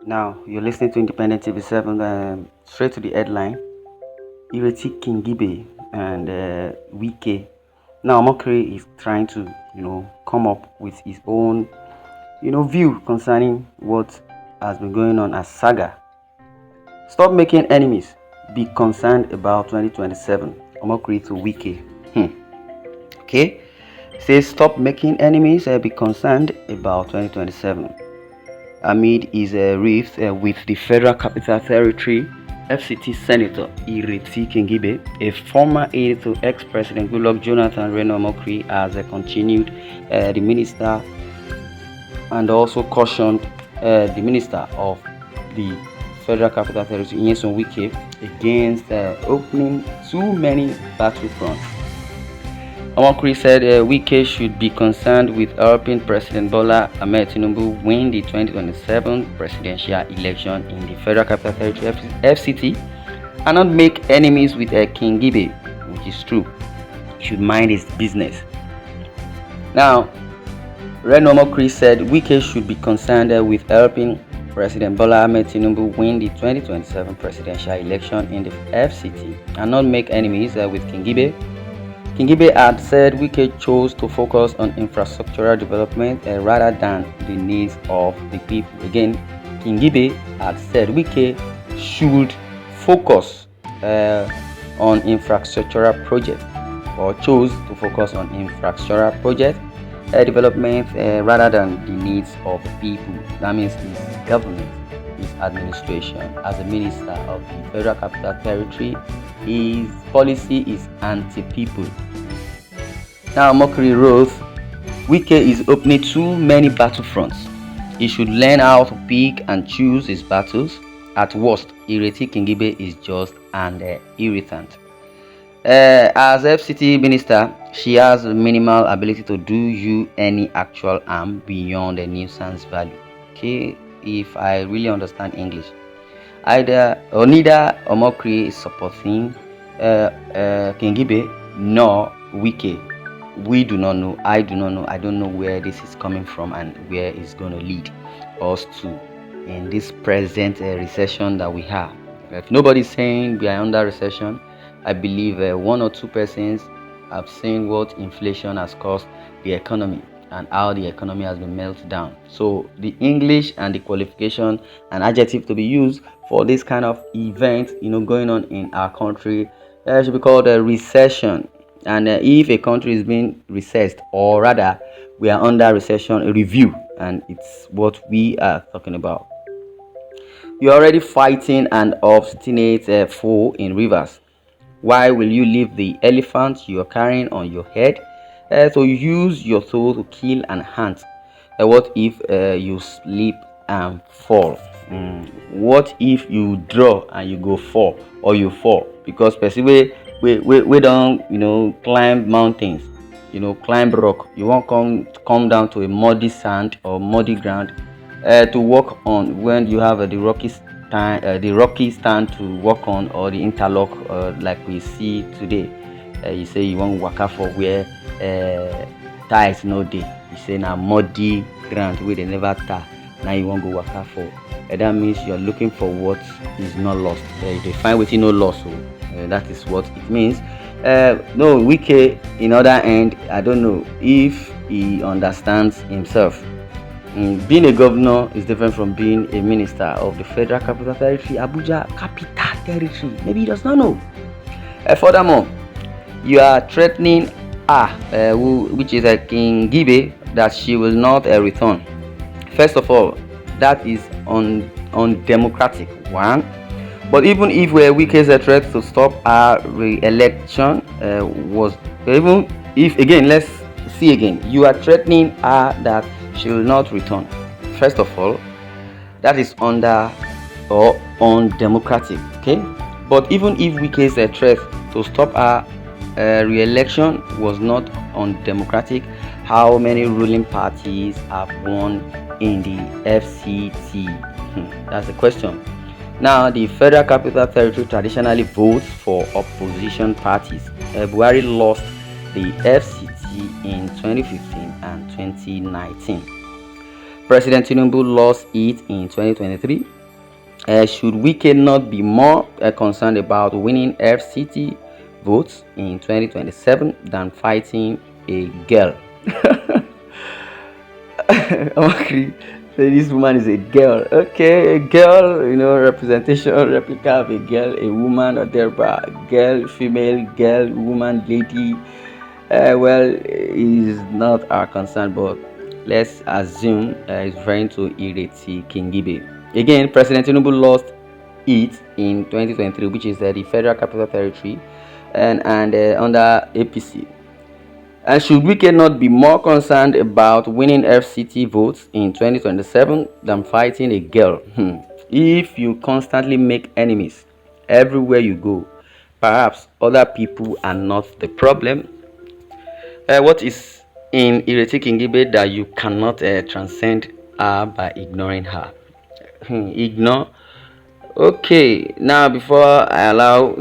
Now, you're listening to Independent TV 7, straight to the headline. Ireti Kingibe and Wike. Now, Omokri is trying to, come up with his own, view concerning what has been going on as saga. Stop making enemies. Be concerned about 2027. Omokri to Wike. Okay? Says stop making enemies. Be concerned about 2027. Amid his rift with the Federal Capital Territory, FCT Senator Ireti Kingibe, a former aide to ex-President Goodluck Jonathan Omokri, has continued the minister and also cautioned the minister of the Federal Capital Territory, Nyesom Wike, against opening too many battlefronts. Omokri said Wike should be concerned with helping President Bola Ahmed Tinubu win the 2027 presidential election in the Federal Capital Territory (FCT) and not make enemies with Kingibe, which is true. He should mind his business. Now, Omokri said Wike should be concerned with helping President Bola Ahmed Tinubu win the 2027 presidential election in the FCT and not make enemies with Kingibe. Kingibe had said Wike chose to focus on infrastructural development rather than the needs of the people. Again, Kingibe had said Wike should focus on infrastructural projects, or chose to focus on infrastructural project development rather than the needs of the people. That means his government, his administration as a minister of the Federal Capital Territory. His policy is anti-people. Now, Omokri wrote, Wike is opening too many battlefronts. He should learn how to pick and choose his battles. At worst, Ireti Kingibe is just an irritant. As FCT minister, she has minimal ability to do you any actual harm beyond the nuisance value. Okay, if I really understand English. Neither Omokri is supporting Kingibe nor Wike. We do not know. I do not know. I don't know where this is coming from and where it's going to lead us to in this present recession that we have. If nobody's saying we are under recession, I believe one or two persons have seen what inflation has caused the economy and how the economy has been melted down. So the English and the qualification and adjective to be used for this kind of event, going on in our country, should be called a recession. And if a country is being recessed, or rather, we are under recession, a review, and it's what we are talking about. You're already fighting an obstinate foe in rivers. Why will you leave the elephant you're carrying on your head to use your toe to kill an ant? What if you slip and fall? What if you draw and you go fall, or you fall? Because basically we don't climb mountains, climb rock. You won't come down to a muddy sand or muddy ground to walk on when you have the rocky stand to walk on, or the interlock like we see today. You say you want waka for where ties no day. You say now muddy ground where they never tie. Now you want go waka for. That means you're looking for what is not lost. They find within no loss. So that is what it means. No, Wike, in other end, I don't know if he understands himself. Being a governor is different from being a minister of the Federal Capital Territory, Abuja Capital Territory. Maybe he does not know. Furthermore, you are threatening her, which is a Kingibe, that she will not return. First of all, that is undemocratic. One. But even if Wike's threat to stop our re-election even if, again, let's see again, you are threatening her that she will not return. First of all, that is under or undemocratic. Okay, but even if Wike's threat to stop our re-election was not undemocratic, how many ruling parties have won in the FCT? That's the question. Now, the Federal Capital Territory traditionally votes for opposition parties. Buhari lost the FCT in 2015 and 2019. President Tinubu lost it in 2023 Should Wike not be more concerned about winning FCT votes in 2027 than fighting a girl? Omokri say this woman is a girl. Okay, a girl, representation, replica of a girl, a woman, or thereby girl, female, girl, woman, lady. Well, is not our concern, but let's assume it's referring to Ireti Kingibe. Again, President Tinubu lost it in 2023, which is the Federal Capital Territory, and under APC. And should Wike not be more concerned about winning FCT votes in 2027 than fighting a girl? If you constantly make enemies everywhere you go, perhaps other people are not the problem. What is in Ireti Kingibe that you cannot transcend her by ignoring her? Ignore. Okay, now before I allow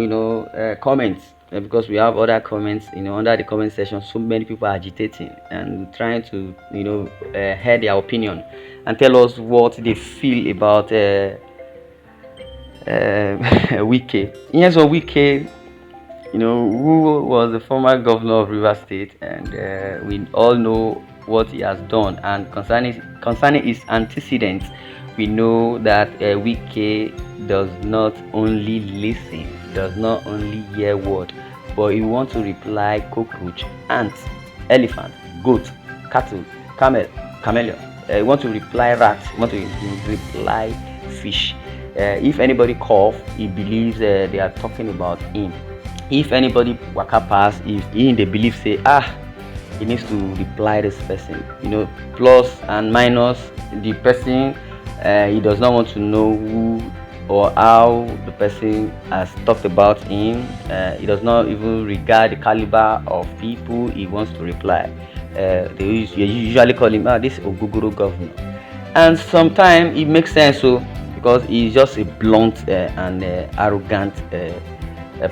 comments, because we have other comments, under the comment section, so many people are agitating and trying to hear their opinion and tell us what they feel about Wike. Yes, or Wike, who was the former governor of Rivers State, and we all know what he has done. And concerning his antecedents, we know that Wike does not only listen, does not only hear word, but he wants to reply cockroach, ant, elephant, goat, cattle, chameleon. He wants to reply rat. He wants to reply fish. If anybody cough, he believes they are talking about him. If anybody waka pass, if he in the belief say he needs to reply this person, plus and minus the person, he does not want to know who or how the person has talked about him. He does not even regard the caliber of people he wants to reply. They usually call him this Oguguru governor, and sometimes it makes sense because he's just a blunt and arrogant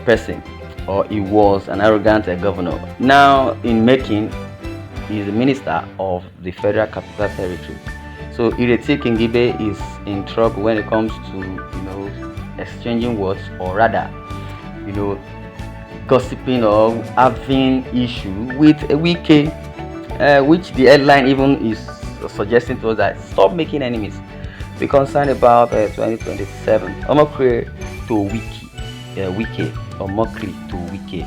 person, or he was an arrogant governor. Now in making, he's the minister of the Federal Capital Territory. So Ireti Kingibe is in trouble when it comes to exchanging words, or rather gossiping or having issue with a Wike, which the headline even is suggesting to us that stop making enemies. Be concerned about 2027. Omokri to Wike. Omokri to Wike.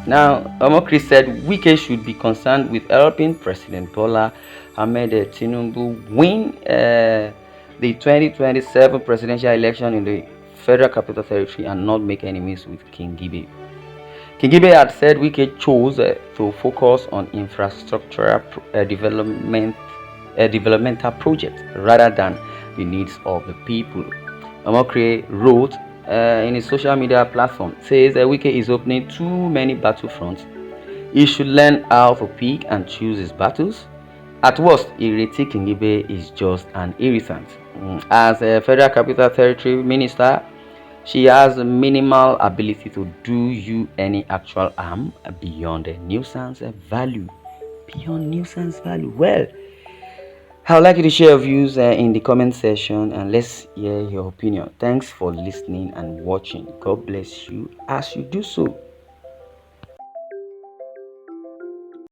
Now, Omokri said Wike should be concerned with helping President Bola Ahmed Tinubu win the 2027 presidential election in the Federal Capital Territory and not make enemies with Kingibe. Kingibe had said Wike chose to focus on infrastructural developmental projects rather than the needs of the people. Omokri wrote in his social media platform, says that Wike is opening too many battlefronts. He should learn how to pick and choose his battles. At worst, Ireti Kingibe is just an irritant. As a Federal Capital Territory minister, she has minimal ability to do you any actual harm beyond a nuisance value. Beyond nuisance value. Well, I would like you to share your views in the comment section, and let's hear your opinion. Thanks for listening and watching. God bless you as you do so.